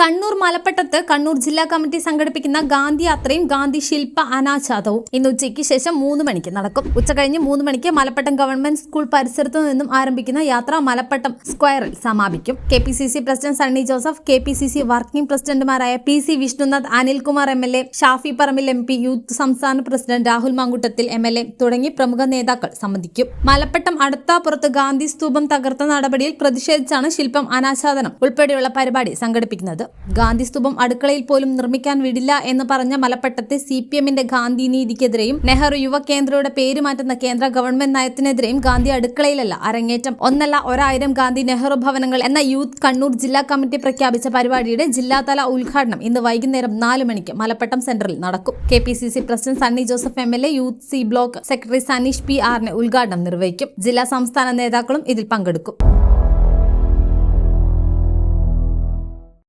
കണ്ണൂർ മലപ്പട്ടത്ത് കണ്ണൂർ ജില്ലാ കമ്മിറ്റി സംഘടിപ്പിക്കുന്ന ഗാന്ധി യാത്രയും ഗാന്ധി ശില്പ അനാച്ഛാദവും ഇന്ന് ഉച്ചയ്ക്ക് ശേഷം 3 മണിക്ക് നടക്കും. ഉച്ചകഴിഞ്ഞ് 3 മണിക്ക് മലപ്പട്ടം ഗവൺമെന്റ് സ്കൂൾ പരിസരത്തു നിന്നും ആരംഭിക്കുന്ന യാത്ര മലപ്പട്ടം സ്ക്വയറിൽ സമാപിക്കും. KPCC president Sunny Joseph, KPCC working പ്രസിഡന്റുമാരായ PC Vishnunath, Anilkumar MLA, Shafi Parambil MP, youth സംസ്ഥാന പ്രസിഡന്റ് രാഹുൽ മാങ്കുട്ടത്തിൽ MLA തുടങ്ങി പ്രമുഖ നേതാക്കൾ സംബന്ധിക്കും. മലപ്പട്ടം അടുത്താപ്പുറത്ത് ഗാന്ധി സ്തൂപം തകർത്ത നടപടിയിൽ പ്രതിഷേധിച്ചാണ് ശില്പം അനാച്ഛാദനം ഉൾപ്പെടെയുള്ള പരിപാടി സംഘടിപ്പിക്കുന്നത്. ഗാന്ധി സ്തൂപം അടുക്കളയിൽ പോലും നിർമ്മിക്കാൻ വിടില്ല എന്ന് പറഞ്ഞ മലപ്പട്ടത്തെ CPMന്റെ ഗാന്ധി നീതിക്കെതിരെയും നെഹ്റു യുവ കേന്ദ്രയുടെ പേര് മാറ്റുന്ന കേന്ദ്ര ഗവൺമെന്റ് നയത്തിനെതിരെയും ഗാന്ധി അടുക്കളയിലല്ല അരങ്ങേറ്റം, ഒന്നല്ല 1000 ഗാന്ധി നെഹ്റു ഭവനങ്ങൾ എന്ന യൂത്ത് കണ്ണൂർ ജില്ലാ കമ്മിറ്റി പ്രഖ്യാപിച്ച പരിപാടിയുടെ ജില്ലാതല ഉദ്ഘാടനം ഇന്ന് വൈകുന്നേരം 4 മണിക്ക് മലപ്പട്ടം സെന്ററിൽ നടക്കും. KPCC president Sunny Joseph MLA, youth C block secretary Saneesh PR ഉദ്ഘാടനം നിർവഹിക്കും. ജില്ലാ സംസ്ഥാന നേതാക്കളും ഇതിൽ പങ്കെടുക്കും.